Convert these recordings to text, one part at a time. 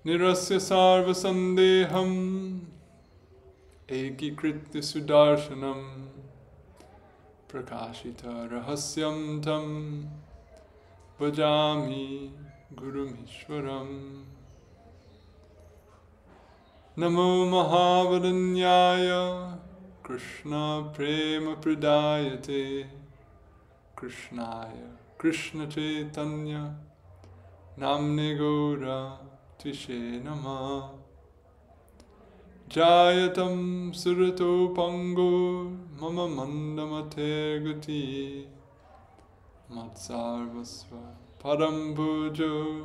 Nirasya sarva sandeham ekikritya sudarshanam prakashita rahasyam tam bhajami gurumishwaram. Namo Mahavadanyaya Krishna Prema Pradayate Krishnaya Krishna Chaitanya Namne Gaura Tishe Nama Jayatam Surato Pango Mama Mandamate Gati Matsarvasva Parambujo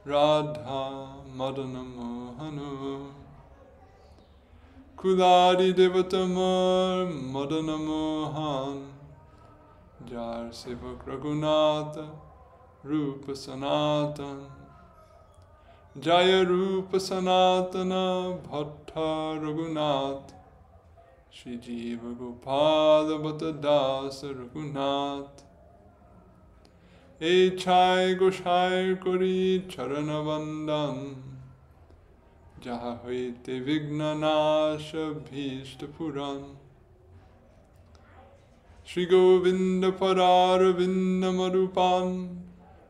Radha Madana Mohano Kuladi Devatamar Madana Mohan Jar Sevak Raghunatha Rupa Sanatan Jaya Rupa Sanatana Bhatta Raghunath Shri Jiva Gopala Bhatta Dasa Raghunath Echai Goshai Kori Charana Vandan Jaha Hoite Vignanasha Bhishta Puran Shri Govinda Pararavinda Marupan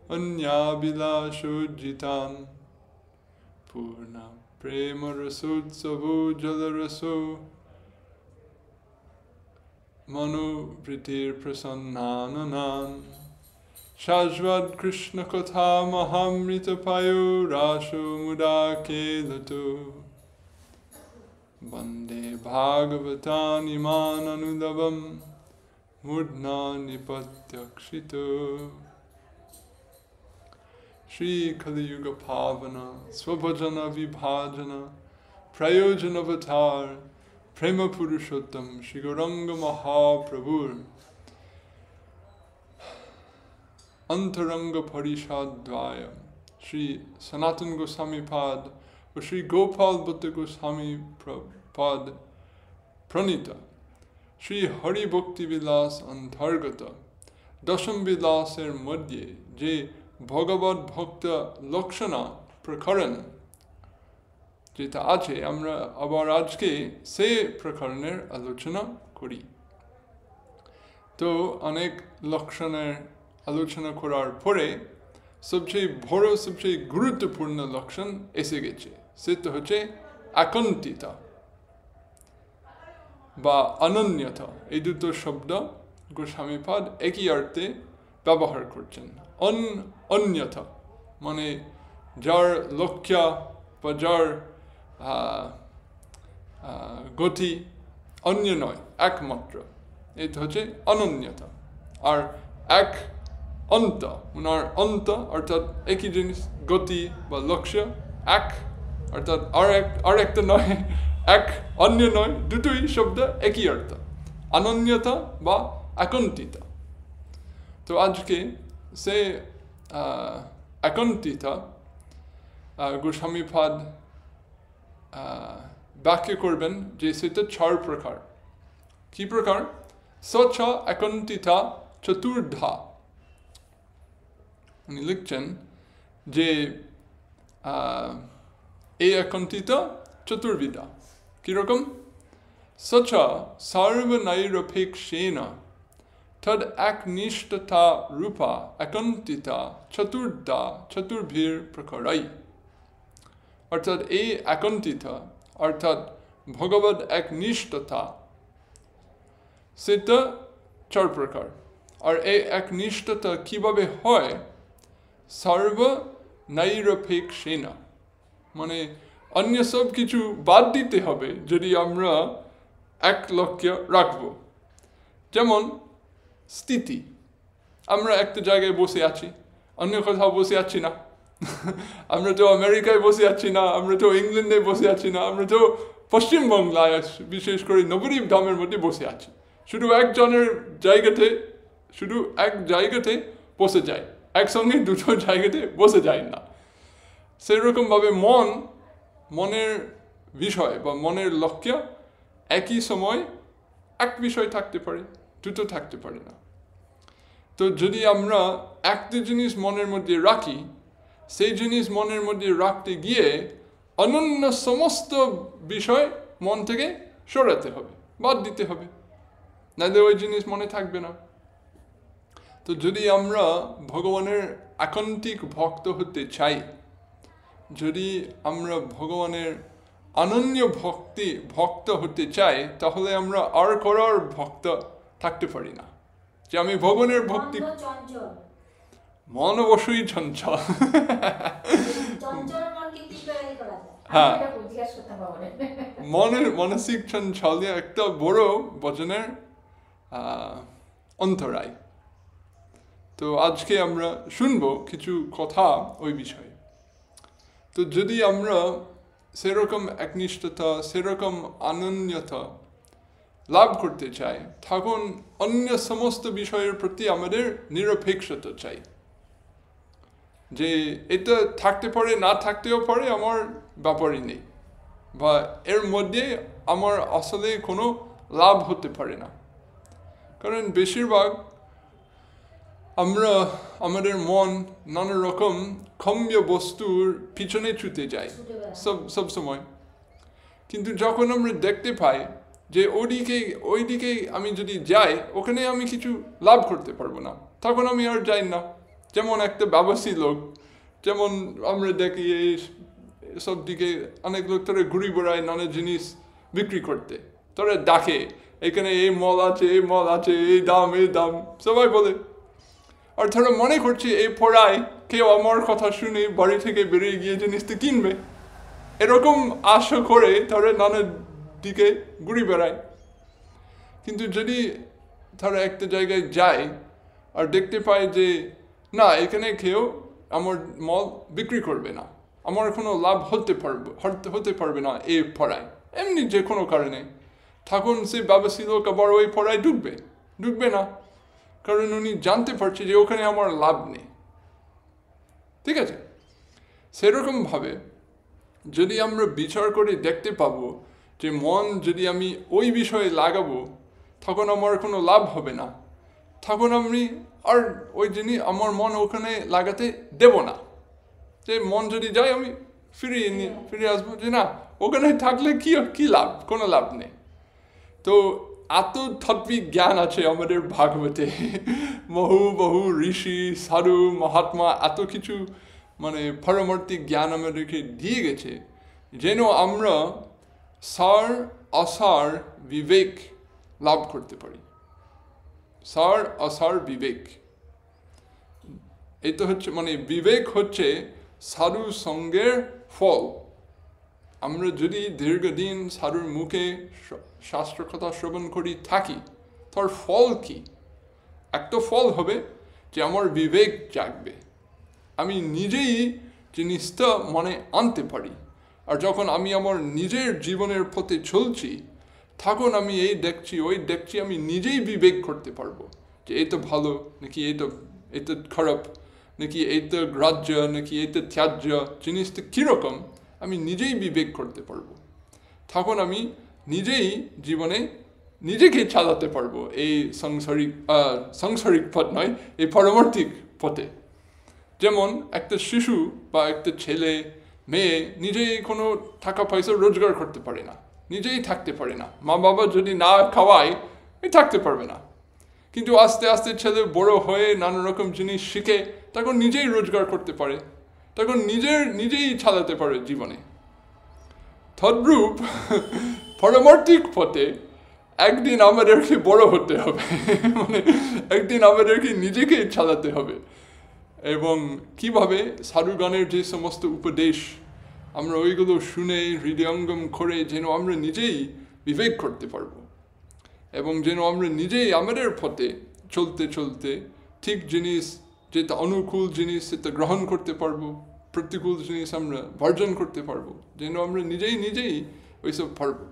Anyabila Shujitan Purna Prema Rasutsavu Jalaraso Manu Vritir Prasannananan Shajvad Krishna Katha Mahamrita Payo Rasho Mudake Latu Bande Bhagavatam Iman Anudavam Mudna Nipatyakshitu Shri Kali Yuga Pavana Svabhajana Vibhajana Prayojana Avatar Prema Purushottam Shri Gauranga Mahaprabhur Antaranga Parishadvaya Shri Sanatan Goswami Pad or Shri Gopal Bhatta Goswami Pad Pranita Shri Hari Bhakti Vilas Antargata Dasham Vilaser Madhye Je Bhagavad Bhakta Lakshana Prakaran যেটা আছে আমরা আবার আজকে সে প্রকরণের আলোচনা করি তো অনেক লক্ষণের আলোচনা করার পরে সবচেয়ে বড় সবচেয়ে গুরুত্বপূর্ণ লক্ষণ এসে গেছে সেটা হচ্ছে আকন্ঠিতা বা অনন্যতা এই দুটো শব্দ গোস্বামীপাদ একই অর্থে ব্যবহার করছেন অন্যতা মানে যার লক্ষ্য বা যার গতি অন্য নয় একমাত্র এটা হচ্ছে অনন্যতা আর এক অন্ত ওনার অন্ত অর্থাৎ একই জিনিস গতি বা লক্ষ্য এক অর্থাৎ আর একটা নয় এক অন্য নয় দুটোই শব্দ একই অর্থ অনন্যতা বা আকন্ঠিতা তো আজকে সে আকন্ঠিতা গোস্বামীপাদ ব্যাখ্যা করবেন যে সেটা চার প্রকার কি প্রকার সচ আকন্ঠিতা চতুর্ধা উনি লিখছেন যে এই আকন্ঠিতা চতুর্বিধা কিরকম সচ সর্বনৈরপেক্ষেন তদ একনিষ্ঠতা রূপা আকন্ঠিতা চতুর্ধা চতুর্ভির প্রকারাই অর্থাৎ এই একন্ঠিতা অর্থাৎ ভগবদ একনিষ্ঠতা সেটা চার প্রকার আর এই একনিষ্ঠতা কিভাবে হয় সর্বনৈরপেক্ষেন মানে অন্য সব কিছু বাদ দিতে হবে যদি আমরা এক লক্ষ্য রাখব যেমন স্থিতি আমরা একটা জায়গায় বসে আছি অন্য কোথাও বসে আছি না আমরা তো আমেরিকায় বসে আছি না আমরা তো ইংল্যান্ডে বসে আছি না আমরা তো পশ্চিমবাংলায় বিশেষ করে নবদ্বীপ ধামের মধ্যে বসে আছি শুধু এক জায়গাতে বসে যায় একসঙ্গে দুটো জায়গাতে বসে যায় না সেরকমভাবে মনের বিষয় বা মনের লক্ষ্য একই সময় এক বিষয় থাকতে পারে দুটো থাকতে পারে না তো যদি আমরা একটা জিনিস মনের মধ্যে রাখি সেই জিনিস মনের মধ্যে রাখতে গিয়ে অনন্য সমস্ত বিষয় মন থেকে সরাতে হবে, বাদ দিতে হবে, নাহলে ওই জিনিস মনে থাকবে না। তো যদি আমরা ভগবানের আকান্তিক ভক্ত হতে চাই, যদি আমরা ভগবানের অনন্য ভক্ত হতে চাই, তাহলে আমরা আর করার ভক্ত থাকতে পারি না। যে আমি ভগবানের ভক্তি, মন অবশ্যই চঞ্চল। হ্যাঁ, মানসিক চঞ্চল একটা বড় ভজনের অন্তরায়। তো আজকে আমরা শুনবো কিছু কথা ওই বিষয়ে। তো যদি আমরা সেরকম একনিষ্ঠতা, সেরকম অনন্যতা লাভ করতে চাই, তখন অন্য সমস্ত বিষয়ের প্রতি আমাদের নিরপেক্ষতা চাই। যে এটা থাকতে পারে, না থাকতেও পারে, আমার ব্যাপারই নেই, বা এর মধ্যে আমার আসলে কোনো লাভ হতে পারে না। কারণ বেশিরভাগ আমরা আমাদের মন নানা রকম ক্ষম্য বস্তুর পিছনে ছুটে যায় সব সময়। কিন্তু যখন আমরা দেখতে পাই যে ওইদিকে আমি যদি যাই, ওখানে আমি কিছু লাভ করতে পারবো না, তখন আমি আর যাই না। যেমন একটা ব্যবসায়ী লোক, যেমন আমরা দেখি এই সব দিকে অনেক লোক তারা ঘুরি বেড়ায় নানা জিনিস বিক্রি করতে, তারা ডাকে এখানে এই মল আছে, এই মল আছে, এই দাম, সবাই বলে। আর তারা মনে করছে এই পড়ায় কেউ আমার কথা শুনে বাড়ি থেকে বেরিয়ে গিয়ে জিনিসটা কিনবে, এরকম আশা করে তারা নানা দিকে ঘুরে বেড়ায়। কিন্তু যদি তারা একটা জায়গায় যায় আর দেখতে পায় যে না, এখানে কেউ আমার মল বিক্রি করবে না, আমার কোনো লাভ হতে পারবে না এই পড়ায়, এমনি যে কোনো কারণে, তখন সে ব্যবসায়ী লোক আবার ওই পড়ায় ঢুকবে না, কারণ উনি জানতে পারছে যে ওখানে আমার লাভ নেই। ঠিক আছে? সেরকমভাবে যদি আমরা বিচার করে দেখতে পাবো যে মন যদি আমি ওই বিষয়ে লাগাবো, তখন আমার কোনো লাভ হবে না, তখন আমি আর ওই জিনিস আমার মন ওখানে লাগাতে দেব না। যে মন যদি যায় আমি ফিরে আসবো, যে না, ওখানে থাকলে কি লাভ, কোনো লাভ নেই। তো এত তাত্ত্বিক জ্ঞান আছে আমাদের ভাগবতে, বহু ঋষি, সাধু, মহাত্মা এত কিছু পারমার্থিক জ্ঞান আমাদেরকে দিয়ে গেছে, যেন আমরা সার অসার বিবেক লাভ করতে পারি। সার অসার বিবেক, এই তো হচ্ছে বিবেক হচ্ছে সাধু সঙ্গের ফল। আমরা যদি দীর্ঘদিন সাধুর মুখে শাস্ত্র কথা শ্রবণ করি থাকি, তার ফল কি? একটা ফল হবে যে আমার বিবেক জাগবে, আমি নিজেই জিনিসটা মনে আনতে পারি। আর যখন আমি আমার নিজের জীবনের পথে চলছি, তখন আমি এই দেখছি ওই দেখছি, আমি নিজেই বিবেক করতে পারবো যে এই তো ভালো নাকি এই তো খারাপ, নাকি এই তো গ্রাহ্য নাকি এই তো ত্যায্য, জিনিসটা কীরকম আমি নিজেই বিবেক করতে পারবো। তখন আমি নিজেই জীবনে নিজেকে চালাতে পারবো এই সাংসারিক পথ নয়, এই পারমার্থিক পথে। যেমন একটা শিশু বা একটা ছেলে মেয়ে নিজেই কোনো টাকা পয়সা রোজগার করতে পারে না, নিজেই থাকতে পারে না, মা বাবা যদি না খাওয়ায় থাকতে পারবে না। কিন্তু আস্তে আস্তে ছেলে বড় হয়ে নানা রকম জিনিস শিখে তখন নিজেই রোজগার করতে পারে, তখন নিজেই চালাতে পারে জীবনে। তদ্রূপ পারমার্থিক পথে একদিন আমাদেরকে বড় হতে হবে, একদিন আমাদেরকে নিজেকে চালাতে হবে। এবং কিভাবে সাধুগণের যে সমস্ত উপদেশ আমরা ওইগুলো শুনে হৃদয়ঙ্গম করে যেন আমরা নিজেই বিবেক করতে পারবো, এবং যেন আমরা নিজেই আমাদের পথে চলতে চলতে ঠিক জিনিস, যেটা অনুকূল জিনিস সেটা গ্রহণ করতে পারবো, প্রতিকূল জিনিস আমরা বর্জন করতে পারবো, যেন আমরা নিজেই ওইসব পারবো।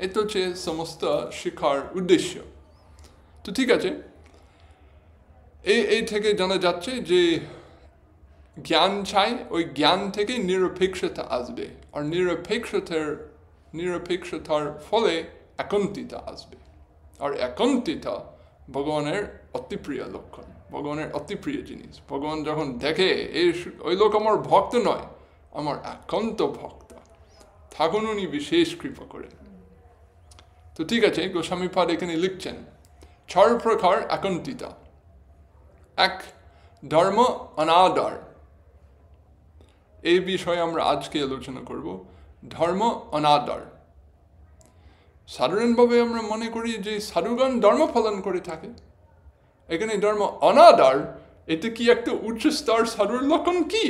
এটা হচ্ছে সমস্ত শিক্ষার উদ্দেশ্য। তো ঠিক আছে, এই থেকে জানা যাচ্ছে যে জ্ঞান চাই, ওই জ্ঞান থেকে নিরপেক্ষতা আসবে, আর নিরপেক্ষতার ফলে একান্তিতা আসবে। আর একান্তিতা ভগবানের অতি প্রিয় লক্ষণ, ভগবানের অতি প্রিয় জিনিস। ভগবান যখন দেখে ওই লোক আমার ভক্ত নয়, আমার একান্ত ভক্ত, তখন উনি বিশেষ কৃপা করেন। তো ঠিক আছে, গোস্বামীপাদ এখানে লিখছেন 4 প্রকার একান্তিতা। 1, ধর্ম অনাদর। এই বিষয়ে আমরা আজকে আলোচনা করব। ধর্ম অনাদর। সাধারণভাবে আমরা মনে করি যে সাধুগণ ধর্ম পালন করে থাকে। এখানে ধর্ম অনাদর, এটা কি একটা উচ্চ স্তর সাধুর লক্ষণ? কি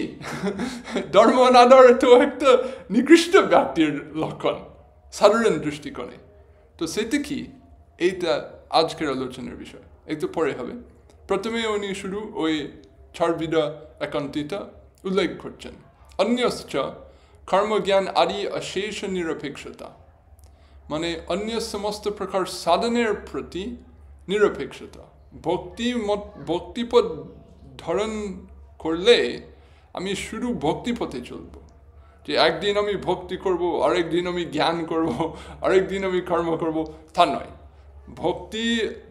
ধর্ম অনাদর তো একটা নিকৃষ্ট ব্যক্তির লক্ষণ সাধারণ দৃষ্টিকোণে। তো সেটা কি, এইটা আজকের আলোচনার বিষয়, একটু পরে হবে। প্রথমে উনি শুরু ওই 4 বিধা একান্তিতা উল্লেখ করছেন। অন্যশ্চ কর্মজ্ঞান আদি অশেষ নিরপেক্ষতা, মানে অন্য সমস্ত প্রকার সাধনের প্রতি নিরপেক্ষতা। ভক্তিপথ ধারণ করলে আমি শুধু ভক্তিপথে চলব, যে একদিন আমি ভক্তি করব, আরেকদিন আমি জ্ঞান করব, আরেকদিন আমি কর্ম করব, তা নয়। ভক্তি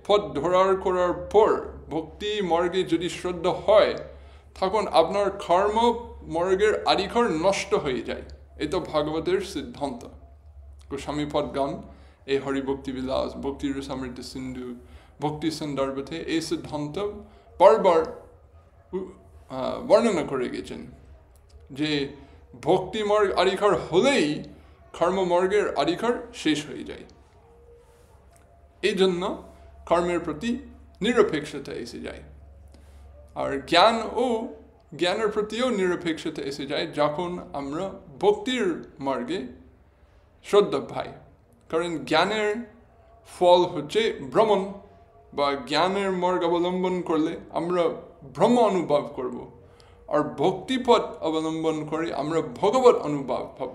পথ করার পর ভক্তি মার্গে যদি শ্রদ্ধা হয়, তখন আপনার কর্ম মার্গের আদিঘর নষ্ট হয়ে যায়। এটা ভাগবতের সিদ্ধান্ত। গোস্বামীপদ গান এই হরিভক্তি বিলাস, ভক্তি রসামৃত সিন্ধু, ভক্তি সন্দর্ভতে এই সিদ্ধান্ত বারবার বর্ণনা করে গেছেন যে ভক্তি মার্গ আদিঘর হলেই কর্মমার্গের আদিঘর শেষ হয়ে যায়। এই জন্য কর্মের প্রতি নিরপেক্ষতা এসে যায়। আর জ্ঞানের প্রতিও নিরপেক্ষতা এসে যায় যখন আমরা ভক্তির মার্গে শ্রদ্ধা পাই। কারণ জ্ঞানের ফল হচ্ছে ভ্রমণ, বা জ্ঞানের মার্গ অবলম্বন করলে আমরা ভ্রম অনুভব করব, আর ভক্তিপথ অবলম্বন করে আমরা ভগবত অনুভব পাব।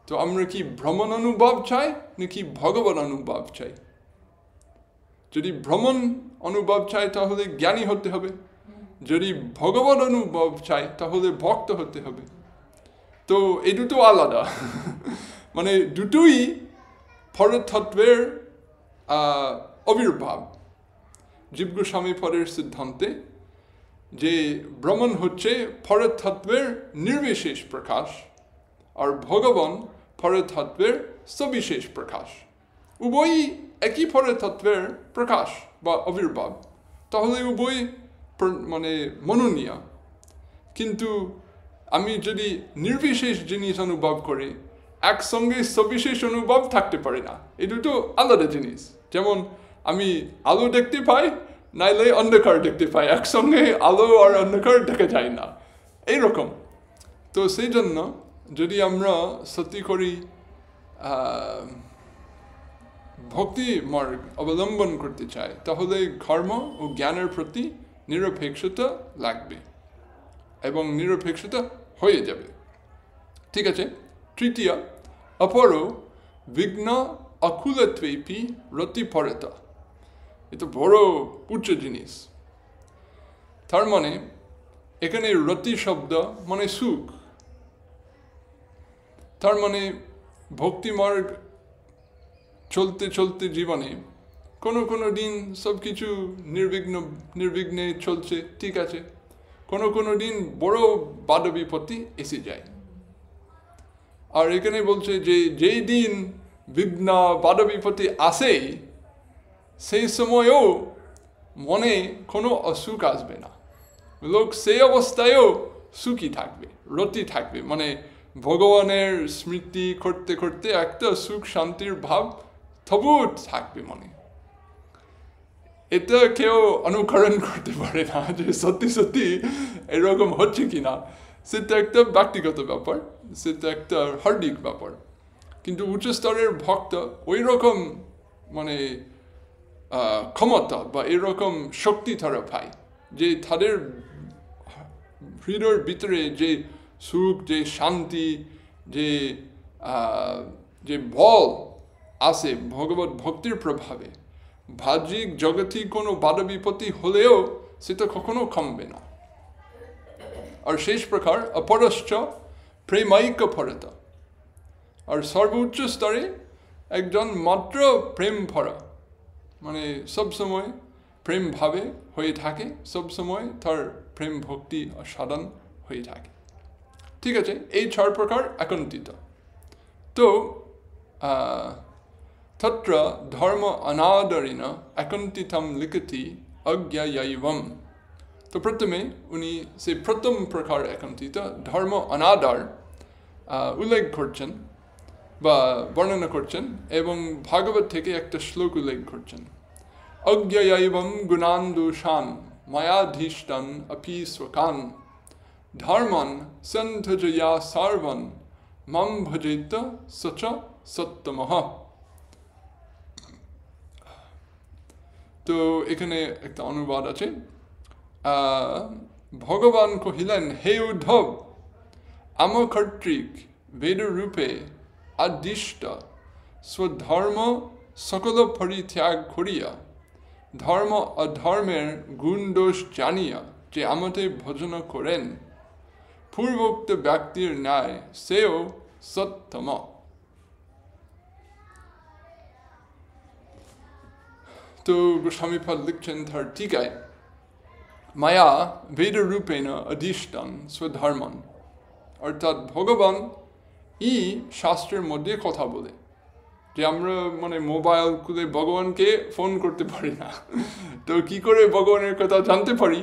তো আমরা কি ভ্রমণ অনুভব চাই নাকি ভগবত অনুভব চাই? যদি ভ্রমণ অনুভব চাই তাহলে জ্ঞানী হতে হবে, যদি ভগবত অনুভব চাই তাহলে ভক্ত হতে হবে। তো এই দুটো আলাদা মানে দুটোই পরতত্ত্বের আবির্ভাব। জীব গোস্বামীপদের সিদ্ধান্তে যে ভ্রমণ হচ্ছে পরতত্ত্বের নির্বিশেষ প্রকাশ, আর ভগবান পরতত্ত্বের সবিশেষ প্রকাশ। উভয়ই একই পরতত্ত্বের প্রকাশ বা আবির্ভাব, তাহলে উভয় মানে মননীয়। কিন্তু আমি যদি নির্বিশেষ জিনিস অনুভব করি, একসঙ্গে সবিশেষ অনুভব থাকতে পারে না। এই দুটো আলাদা জিনিস। যেমন আমি আলো দেখতে পাই, নাইলে অন্ধকার দেখতে পাই, একসঙ্গে আলো আর অন্ধকার দেখা যায় না, এইরকম। তো সেই জন্য যদি আমরা সত্যি করি ভক্তি মার্গ অবলম্বন করতে চাই, তাহলে কর্ম ও জ্ঞানের প্রতি নিরপেক্ষতা লাগবে এবং নিরপেক্ষতা হয়ে যাবে। ঠিক আছে। তৃতীয়, অপর বিঘ্ন অকুলত্বেপি রতিপরতা। এটা বড় উচ্চ জিনিস। তার মানে এখানে রতি শব্দ মানে সুখ। তার মানে ভক্তি মার্গ চলতে চলতে জীবনে কোনো দিন সব কিছু নির্বিঘ্নে চলছে, ঠিক আছে। কোনো দিন বড় বাধা বিপত্তি এসে যায়। আর এখানে বলছে যে যেই দিন বিঘ্ন বাধা বিপত্তি আসে, সেই সময়ও মনে কোনো অসুখ আসবে না। লোক সেই অবস্থায়ও সুখী থাকবে, রতি থাকবে, মানে ভগবানের স্মৃতি করতে করতে একটা সুখ শান্তির ভাব তবুও থাকবে মনে। এটা কেউ অনুকরণ করতে পারে না যে সত্যি সত্যি এরকম হচ্ছে কিনা। সেটা একটা ব্যক্তিগত ব্যাপার, সেটা একটা হার্দিক ব্যাপার। কিন্তু উচ্চ স্তরের ভক্ত ওই রকম মানে ক্ষমতা বা এরকম শক্তি তারা পায় যে তাদের হৃদয়ের ভিতরে যে সুখ, যে শান্তি, যে বল আসে ভগবত ভক্তির প্রভাবে, বাহ্যিক জগতিক কোনো বাধা বিপত্তি হলেও সেটা কখনো কমবে না। আর শেষ প্রকার অপরশ্চ প্রেমাইক পরতা। আর সর্বোচ্চ স্তরে একজন মাত্র প্রেম ভরা, মানে সবসময় প্রেম ভাবে হয়ে থাকে, সব সময় তার প্রেম ভক্তি সাধন হয়ে থাকে। ঠিক আছে, এই 4 প্রকার একন্তিত। তো তত্র ধর্ম অনাদরেণ একন্তিতম লিখতি অজ্ঞায়ৈবম। তো প্রথমে উনি সেই প্রথম প্রকার একন্তিত ধর্ম অনাদর উল্লেখ করছেন বা বর্ণনা করছেন, এবং ভাগবত থেকে একটা শ্লোক উল্লেখ করছেন। অজ্ঞায়ৈবম গুণান দোষান মায়াধীষ্টান অপি স্বকান ধর্মন সন্থজয়া সার্বন মম ভজেত সচ সত্যমঃ। তো এখানে একটা অনুবাদ আছে। ভগবান কহিলেন, হে উদ্ধব, আমকর্তৃক বেদরূপে আদিষ্ট স্বধর্ম সকল পরিত্যাগ করিয়া ধর্ম অধর্মের গুণ দোষ জানিয়া যে আমাতে ভজন করেন, পূর্বোক্ত ব্যক্তির ন্যায় সেও সত্যম। তো গোস্বামীপাদ লিখছেন তার টিকায়, মায়া বেদ রূপেণ অধিষ্ঠান স্বধর্মন, অর্থাৎ ভগবান ই শাস্ত্রের মধ্যে কথা বলে, যে আমরা মোবাইল খুলে ভগবানকে ফোন করতে পারি না। তো কি করে ভগবানের কথা জানতে পারি?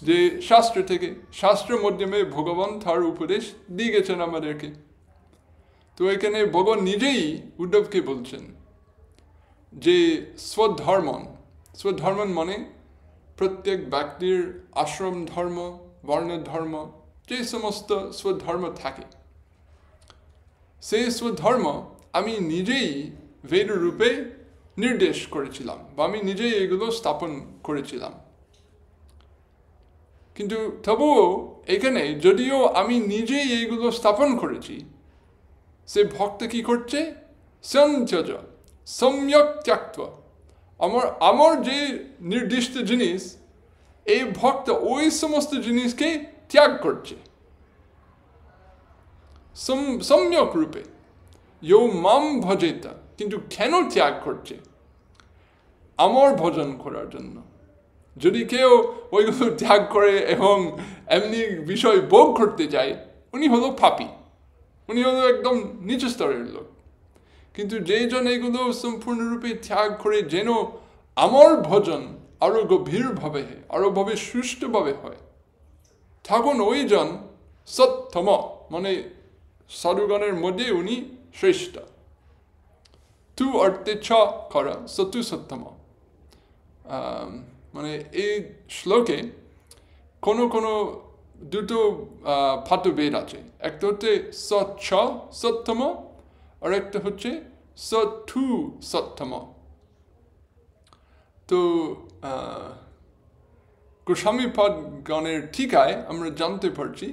যে শাস্ত্র থেকে, শাস্ত্রের মাধ্যমে ভগবান তার উপদেশ দিয়ে গেছেন আমাদেরকে। তো এখানে ভগবান নিজেই উদ্ধবকে বলছেন যে স্বধর্মন মানে প্রত্যেক ব্যক্তির আশ্রম ধর্ম, বর্ণ ধর্ম, যে সমস্ত স্বধর্ম থাকে, সেই স্বধর্ম আমি নিজেই বেদ রূপে নির্দেশ করেছিলাম, বা আমি নিজেই এগুলো স্থাপন করেছিলাম। কিন্তু তবুও এখানে যদিও আমি নিজেই এইগুলো স্থাপন করেছি, সে ভক্ত কি করছে? সঞ্চজ সম্যক ত্যাক্ত, আমার যে নির্দিষ্ট জিনিস, এই ভক্ত ওই সমস্ত জিনিসকে ত্যাগ করছে সম্যক রূপে। ইয়ো মাম ভজেত, কিন্তু কেন ত্যাগ করছে? আমার ভজন করার জন্য। যদি কেউ ওইগুলো ত্যাগ করে এবং এমনি বিষয় ভোগ করতে যায়, উনি হলো পাপী, উনি হলো একদম নিচু স্তরের লোক। কিন্তু যেজন এগুলো সম্পূর্ণরূপে ত্যাগ করে যেন আমার ভজন আরো গভীরভাবে হয়, আরো ভাবে সুষ্ঠুভাবে হয়, তখন ওইজন সত্যম, মানে সাধুগণের মধ্যে উনি শ্রেষ্ঠ। তু অর্থে ছ করা সতু সত্যম। মানে এই শ্লোকে কোনো দুটো পাঠভেদ আছে। একটা হচ্ছে সচ্ছ সত্যম, আর একটা হচ্ছে সথু সত্যম। তো গোস্বামীপাদ গণের টিকায় আমরা জানতে পারছি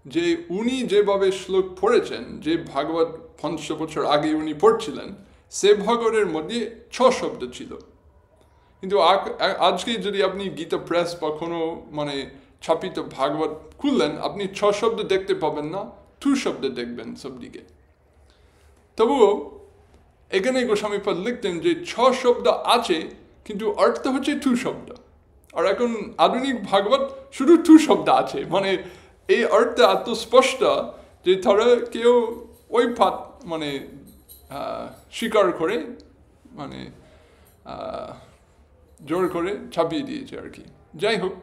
যে উনি যেভাবে শ্লোক পড়েছেন, যে ভাগবত 500 বছর আগে উনি পড়ছিলেন, সে ভাগবতের মধ্যে 6 শব্দ ছিল। কিন্তু আজকে যদি আপনি গীতা প্রেস বা কোনো ছাপিত ভাগবত খুললেন, আপনি 6 শব্দ দেখতে পাবেন না, 2 শব্দ দেখবেন সব দিকে। তবুও এখানে গোস্বামীপাদ লিখতেন যে 6 শব্দ আছে, কিন্তু অর্থ হচ্ছে 2 শব্দ। আর এখন আধুনিক ভাগবত শুধু 2 শব্দ আছে, এই অর্থ এত স্পষ্ট যে তারা কেউ ওই পাঠ স্বীকার করে জোর করে ছাপিয়ে দিয়েছে আর কি। যাই হোক,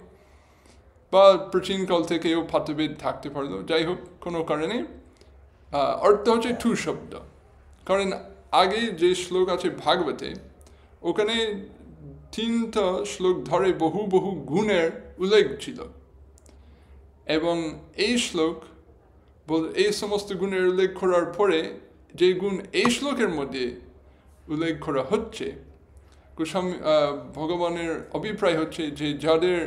বা প্রাচীনকাল থেকেও পাঠভেদ থাকতে পারলো, যাই হোক, কোনো কারণে অর্থ হচ্ছে 2 শব্দ। কারণ আগে যে শ্লোক আছে ভাগবতে, ওখানে 3টা শ্লোক ধরে বহু বহু গুণের উল্লেখ ছিল, এবং এই শ্লোক এই সমস্ত গুণের উল্লেখ করার পরে যে গুণ এই শ্লোকের মধ্যে উল্লেখ করা হচ্ছে, ভগবানের অভিপ্রায় হচ্ছে যে যাদের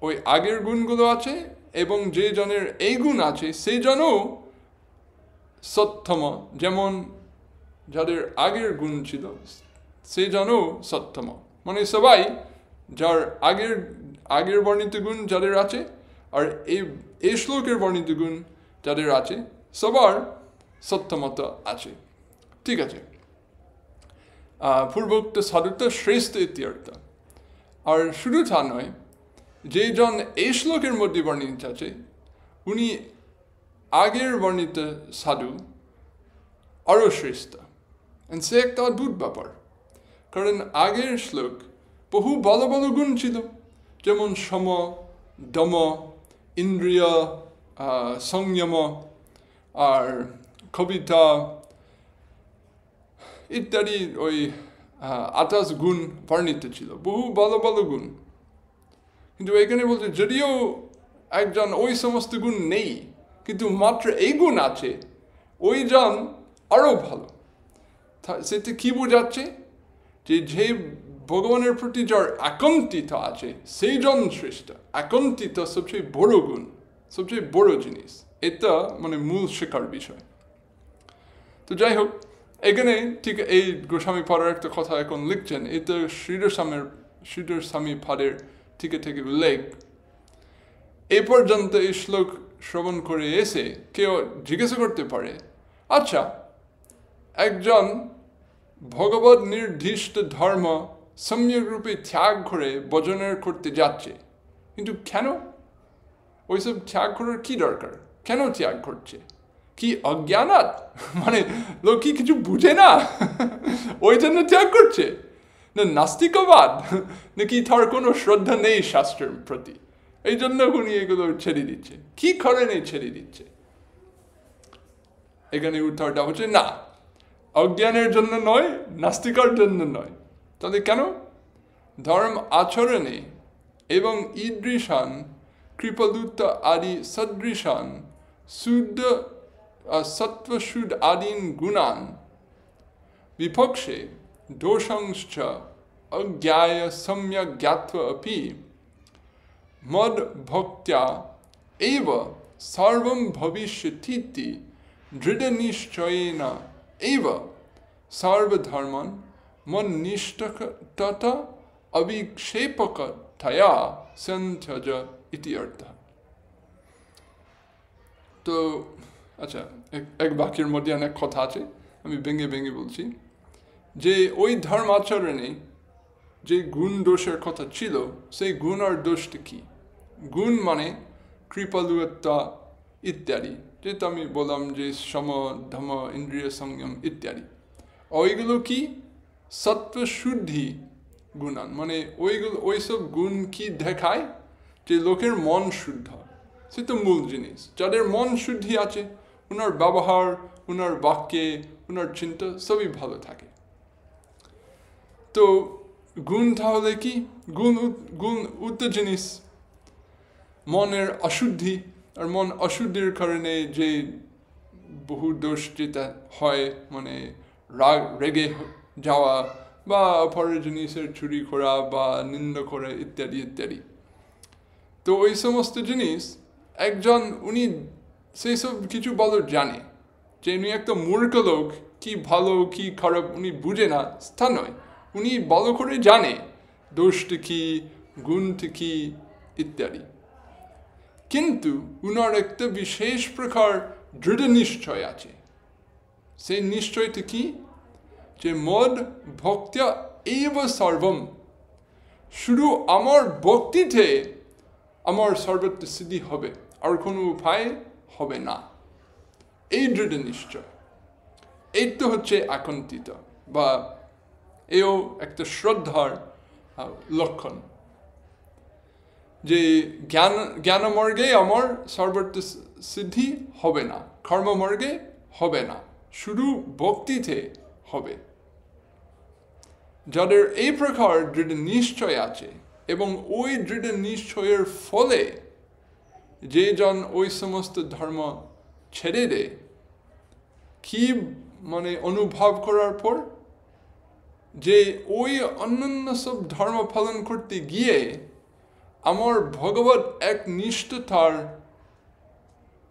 ওই আগের গুণগুলো আছে এবং যে জনের এই গুণ আছে, সেই জনও সত্যম, যেমন যাদের আগের গুণ ছিল সেই জনও সত্যম। সবাই যার আগের বর্ণিত গুণ যাদের আছে, আর এই শ্লোকের বর্ণিত গুণ যাদের আছে, সবার সত্যমতা আছে। ঠিক আছে, পূর্বোক্ত সাধুত্ব শ্রেষ্ঠ ইত্যর্থ। আর শুধু তা নয়, যেজন এই শ্লোকের মধ্যে বর্ণিত আছে উনি আগের বর্ণিত সাধু আরও শ্রেষ্ঠ। সে একটা অদ্ভুত ব্যাপার, কারণ আগের শ্লোক বহু ভালো ভালো গুণ ছিল, যেমন সম, দম, ইন্দ্রিয় সংযম আর কবিতা ইত্যাদি, ওই 28 গুণ বর্ণিত ছিল, বহু ভালো ভালো গুণ। কিন্তু এখানে বলতে যদিও একজন ওই সমস্ত গুণ নেই, কিন্তু মাত্র এই গুণ আছে, ওই জন আরও ভালো। সেটা কি বোঝাচ্ছে? যে ভগবানের প্রতি যার আকন্ঠিত আছে সেই জন শ্রেষ্ঠ। আকন্ঠিত সবচেয়ে বড় গুণ, সবচেয়ে বড় জিনিস, এটা মানে মূল শেখার বিষয়। তো যাই হোক, এখানে ঠিক এই গোস্বামী পাদের একটা কথা এখন লিখছেন, এটা শ্রীধর স্বামী পাদের থেকে উল্লেখ। এ পর্যন্ত এই শ্লোক শ্রবণ করে এসে কেউ জিজ্ঞাসা করতে পারে, আচ্ছা, একজন ভগবত নির্দিষ্ট ধর্ম সম্যক রূপে ত্যাগ করে ভজনের করতে যাচ্ছে, কিন্তু কেন? ওইসব ত্যাগ করার কি দরকার? কেন ত্যাগ করছে? কি অজ্ঞানাত? মানে লোক কি কিছু বুঝে না ওই জন্য ত্যাগ করছে? না নাস্তিকবাদ, নাকি তার কোনো শ্রদ্ধা নেই শাস্ত্রের প্রতি, এই জন্য উনি এগুলো ছেড়ে দিচ্ছে? কি কারণে ছেড়ে দিচ্ছে? এখানে উত্তরটা হচ্ছে না, অজ্ঞানের জন্য নয়, নাস্তিকার জন্য নয়। তাহলে কেন? ধর্ম আচরণে এবং ঈদৃশান কৃপলুত আদি সদৃশান শুদ্ধ সত্ত্বশুদ্ধ আদিন গুণান বিপক্ষে দোষাংশ্চ অজ্ঞায় সম্যক জ্ঞাত্বা अपि মদ ভক্ত্যা এব সর্বম ভবিষ্যতীতি দৃঢ় নিশ্চয়েন এব সর্বধর্মন মন্নিষ্ঠতা অবিক্ষেপকতয়া সন্ত্যজ ইতি অর্থ। তো আচ্ছা, এক বাক্যের মধ্যে অনেক কথা আছে, আমি ভেঙে ভেঙে বলছি। যে ওই ধর্মাচরণে যে গুণ দোষের কথা ছিল, সেই গুণ আর দোষটা কি? গুণ মানে কৃপালুতা ইত্যাদি, যেটা আমি বললাম যে সম, ধম, ইন্দ্রিয় সংযম ইত্যাদি। ওইগুলো কি? সত্ত্বশুদ্ধি গুণান, মানে ওইসব গুণ কি দেখায়? যে লোকের মন শুদ্ধ, সেটা মূল জিনিস। যাদের মন শুদ্ধি আছে, ওনার ব্যবহার, ওনার বাক্যে, ওনার চিন্তা সবই ভালো থাকে। তো গুণ তাহলে কি? গুণ উত্তর জিনিস। মনের অশুদ্ধি, আর মন অশুদ্ধির কারণে যে বহু দোষ যেটা হয়, মানে রেগে যাওয়া বা অপরের জিনিসের চুরি করা বা নিন্দা করা ইত্যাদি ইত্যাদি। তো ওই সমস্ত জিনিস একজন উনি সেই সব কিছু ভালো জানে, যে উনি একটা মূর্খ লোক, কি ভালো কি খারাপ উনি বুঝে না তা নয়, উনি ভালো করে জানে দোষটা কি, গুণটা কি ইত্যাদি। কিন্তু উনার একটা বিশেষ প্রকার দৃঢ় নিশ্চয় আছে। সেই নিশ্চয়টা কি? যে মদ ভক্ত্যা এব সর্বম, শুধু আমার ভক্তিতে আমার সর্বত্র সিদ্ধি হবে, আর কোনো উপায় হবে না। এই দৃঢ় নিশ্চয়, এই তো হচ্ছে আকন্ঠিত, বা এও একটা শ্রদ্ধার লক্ষণ। যে জ্ঞানমার্গে আমার সর্বত্র সিদ্ধি হবে না, কর্মমার্গে হবে না, শুধু ভক্তিতে হবে। যাদের এই প্রকার দৃঢ় নিশ্চয় আছে, এবং ওই দৃঢ় নিশ্চয়ের ফলে যে জন ওই সমস্ত ধর্ম ছেড়ে দেয়, কি মানে অনুভব করার পর? যে ওই অন্যান্য সব ধর্ম পালন করতে গিয়ে আমার ভগবত এক নিষ্ঠতার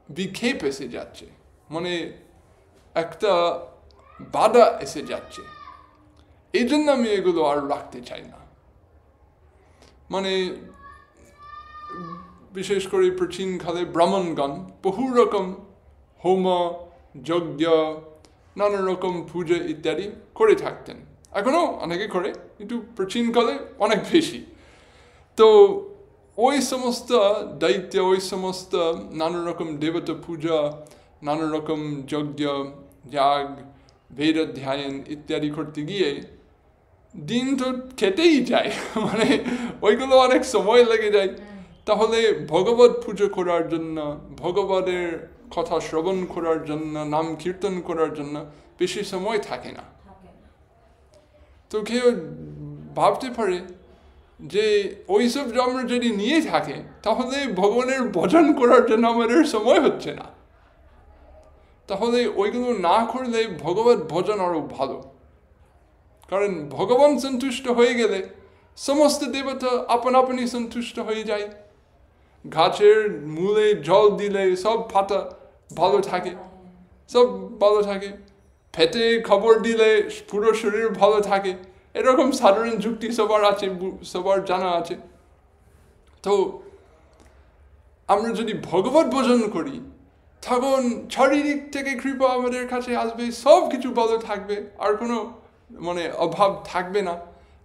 বিক্ষেপ এসে যাচ্ছে, মানে একটা বাধা এসে যাচ্ছে। এই জন্য আমি এগুলো আর রাখতে চাই না। মানে বিশেষ করে প্রাচীনকালে ব্রাহ্মণগণ বহু রকম হোম, যজ্ঞ, নানা রকম পূজা ইত্যাদি করে থাকতেন। এখনও অনেকে করে, কিন্তু প্রাচীনকালে অনেক বেশি। তো ওই সমস্ত দায়িত্ব, ওই সমস্ত নানা রকম দেবতা পূজা, নানা রকম যজ্ঞ, যাগ, বেদ অধ্যয়ন ইত্যাদি করতে গিয়ে দিন তো খেতেই যায়, মানে ওইগুলো অনেক সময় লেগে যায়। তাহলে ভগবত পুজো করার জন্য, ভগবানের কথা শ্রবণ করার জন্য, নাম কীর্তন করার জন্য বেশি সময় থাকে না। তো কেউ ভাবতে পারে যে ওইসব আমরা যদি নিয়ে থাকে তাহলে ভগবানের ভজন করার জন্য আমাদের সময় হচ্ছে না। তাহলে ওইগুলো না করলে ভগবত ভজন আরো ভালো, কারণ ভগবান সন্তুষ্ট হয়ে গেলে সমস্ত দেবতা আপন আপনি সন্তুষ্ট হয়ে যায়। গাছের মূলে জল দিলে সব পাতা ভালো থাকে, সব ভালো থাকে। পেটে খবর দিলে পুরো শরীর ভালো থাকে। এরকম সাধারণ যুক্তি সবার আছে, সবার জানা আছে। তো আমরা যদি ভগবত ভজন করি তখন শারীরিক থেকে কৃপা আমাদের কাছে আসবে, সব কিছু ভালো থাকবে, আর কোনো মানে অভাব থাকবে না।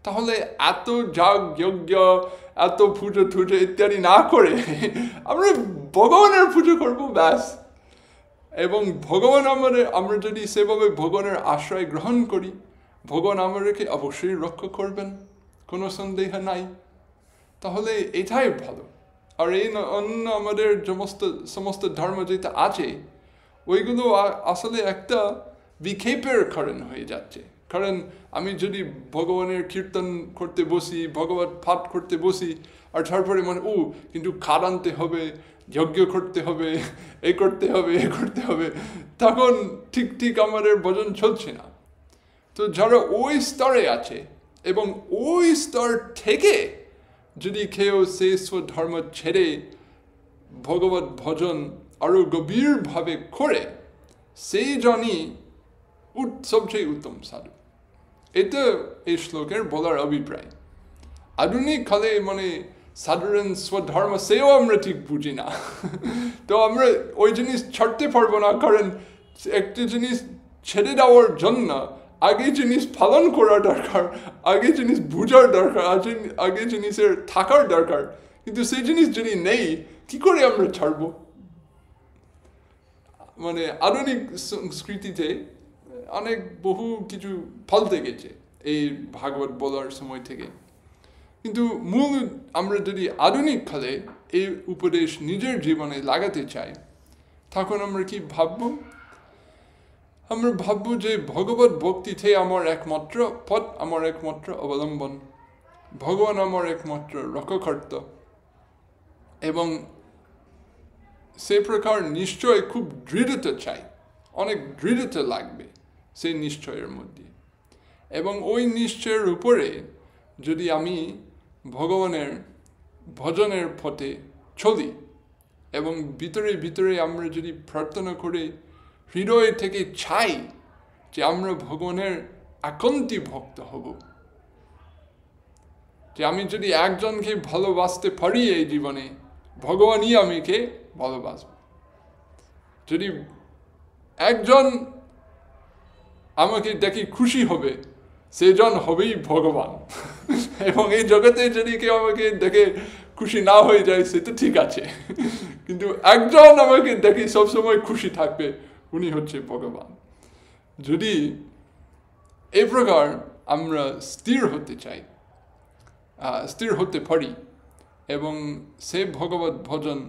তাহলে এত যাগ যজ্ঞ, এত পুজো টুজো ইত্যাদি না করে আমরা ভগবানের পুজো করবো, ব্যাস। এবং ভগবান আমরা যদি সেভাবে ভগবানের আশ্রয় গ্রহণ করি, ভগবান আমাদেরকে অবশ্যই রক্ষা করবেন, কোনো সন্দেহ নাই। তাহলে এটাই ভালো। আর এই অন্য আমাদের সমস্ত ধর্ম যেটা আছে ওইগুলো আসলে একটা বিক্ষেপের কারণ হয়ে যাচ্ছে। কারণ আমি যদি ভগবানের কীর্তন করতে বসি, ভগবত পাঠ করতে বসি, আর তারপরে কিন্তু খাদ আনতে হবে, যজ্ঞ করতে হবে, এ করতে হবে, এ করতে হবে, তখন ঠিক আমাদের ভজন চলছে না। তো যারা ওই স্তরে আছে এবং ওই স্তর থেকে যদি কেউ সেই স্বধর্ম ছেড়ে ভগবত ভজন আরো গভীরভাবে করে, সেই জনই সবচেয়ে উত্তম সাধু। এটা এই শ্লোকের বলার অভিপ্রায়। আধুনিক কালে সাধারণ স্বধর্ম সেও আমরা ঠিক বুঝি না। তো আমরা ওই জিনিস ছাড়তে পারবো না, কারণ একটা জিনিস ছেড়ে দেওয়ার জন্য আগে জিনিস পালন করা দরকার, আগে জিনিস বুঝার দরকার, আগে জিনিসের থাকার দরকার। কিন্তু সেই জিনিস যদি নেই, কি করে আমরা ছাড়বো? আধুনিক সংস্কৃতিতে অনেক বহু কিছু ফলতে গেছে এই ভাগবত বলার সময় থেকে। কিন্তু মূল আমরা যদি আধুনিক কালে এই উপদেশ নিজের জীবনে লাগাতে চাই, তখন আমরা কি ভাববো? আমরা ভাববো যে ভগবত ভক্তিতে আমার একমাত্র পথ, আমার একমাত্র অবলম্বন, ভগবান আমার একমাত্র রক্ষাকর্তা। এবং সেই প্রকার নিশ্চয় খুব দৃঢ়তা চাই, অনেক দৃঢ়তা লাগবে সেই নিশ্চয়ের মধ্যে। এবং ওই নিশ্চয়ের উপরে যদি আমি ভগবানের ভজনের পথে চলি এবং ভিতরে ভিতরে আমরা যদি প্রার্থনা করে হৃদয় থেকে চাই যে আমরা ভগবানের একান্তী ভক্ত হব, যে আমি যদি একজনকে ভালোবাসতে পারি এই জীবনে, ভগবানই আমাকে ভালোবাসবে। যদি একজন আমাকে দেখে খুশি হবে, সেজন হবেই ভগবান। এবং এই জগতে যদি কেউ আমাকে দেখে খুশি না হয়ে যায়, সেটা ঠিক আছে, কিন্তু একজন আমাকে দেখে সবসময় খুশি থাকবে, উনি হচ্ছে ভগবান। যদি এই প্রকার আমরা স্থির হতে চাই, স্থির হতে পারি এবং সে ভগবত ভজন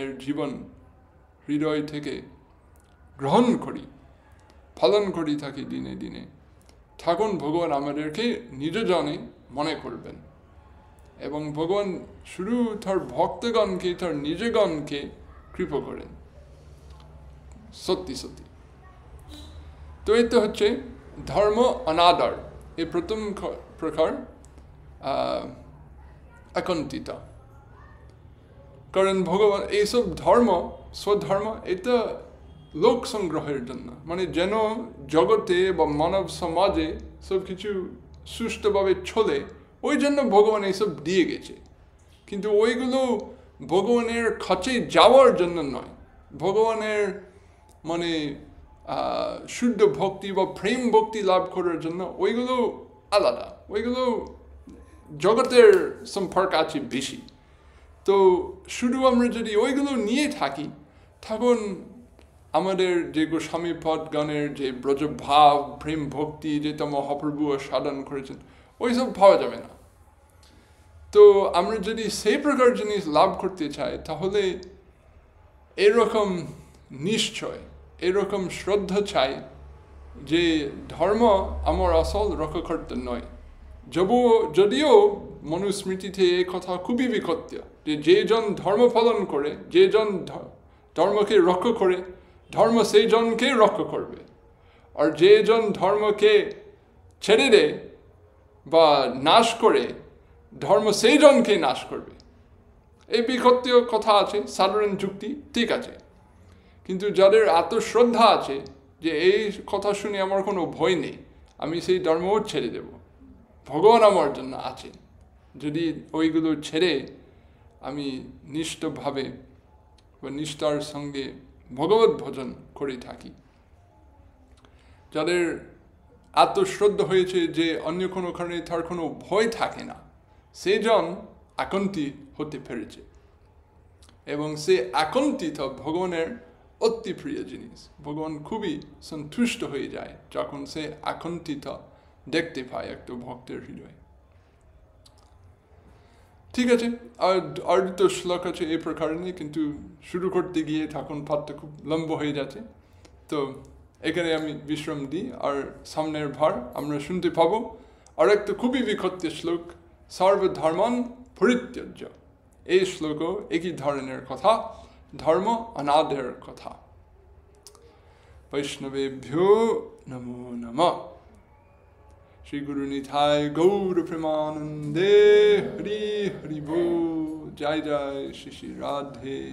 এর জীবন হৃদয় থেকে গ্রহণ করি, পালন করি থাকি দিনে দিনে, তখন ভগবান আমাদেরকে নিজজনে মনে করবেন এবং ভগবান শুধু তার ভক্তগণকে, তার নিজগণকে কৃপা করেন সত্যি সত্যি। তো এই তো হচ্ছে ধর্ম অনাদর, এই প্রথম প্রকার একান্তিতা। কারণ ভগবান এইসব ধর্ম, স্বধর্ম, এটা লোক সংগ্রহের জন্য, যেন জগতে বা মানব সমাজে সব কিছু সুষ্ঠুভাবে চলে, ওই জন্য ভগবান এইসব দিয়ে গেছে। কিন্তু ওইগুলো ভগবানের কাছে যাওয়ার জন্য নয়, ভগবানের শুদ্ধ ভক্তি বা প্রেম ভক্তি লাভ করার জন্য ওইগুলো আলাদা। ওইগুলো জগতের সম্পর্ক আছে বেশি। তো শুধু আমরা যদি ওইগুলো নিয়ে থাকি, তখন আমাদের যে গোস্বামী পদ গানের যে ব্রজভাব, প্রেম ভক্তি যেটা মহাপ্রভু সাধন করেছেন, ওইসব পাওয়া যাবে না। তো আমরা যদি সেই প্রকার জিনিস লাভ করতে চাই, তাহলে এরকম নিশ্চয়, এরকম শ্রদ্ধা চাই যে ধর্ম আমার আসল রক্ষাকর্তা নয়। যদিও মনুস্মৃতিতে এই কথা খুবই বিকট্য, যে যেজন ধর্ম পালন করে, যেজন ধর্মকে রক্ষা করে, ধর্ম সেই জনকে রক্ষা করবে। আর যেজন ধর্মকে ছেড়ে দেয় বা নাশ করে, ধর্ম সেই জনকে নাশ করবে। এই বিকট্য কথা আছে, সাধারণ যুক্তি, ঠিক আছে। কিন্তু যাদের আত্মশ্রদ্ধা আছে যে এই কথা শুনে আমার কোনো ভয় নেই, আমি সেই ধর্মও ছেড়ে দেব, ভগবান আমার জন্য আছে, যদি ওইগুলো ছেড়ে আমি নিষ্ঠভাবে বা নিষ্ঠার সঙ্গে ভগবত ভজন করে থাকি, যাদের আত্মশ্রদ্ধা হয়েছে যে অন্য কোনো কারণে তার কোনো ভয় থাকে না, সেই জন আকন্তি হতে পেরেছে। এবং সে আকন্তিটা ভগবানের অতি প্রিয় জিনিস। ভগবান খুবই সন্তুষ্ট হয়ে যায় যখন সে আকন্তিটা দেখতে পায় একটা ভক্তের হৃদয়ে। ঠিক আছে, আর দুটো শ্লোক আছে এই প্রকারে নিয়ে, কিন্তু শুরু করতে গিয়ে তখন পাঠটা খুব লম্বা হয়ে যাচ্ছে। তো এখানে আমি বিশ্রাম দিই, আর সামনের ভার আমরা শুনতে পাবো আর একটা খুবই বিখ্যাত শ্লোক, সর্বধর্মান পরিত্যাজ্য। এই শ্লোকও একই ধরনের কথা, ধর্ম অনাদের কথা। বৈষ্ণবেভ্যো নমো নমঃ। শ্রী গুরু নিতাই গৌর প্রেমানন্দে। হরি হরি বল। জয় জয় শ্রী শ্রী রাধে।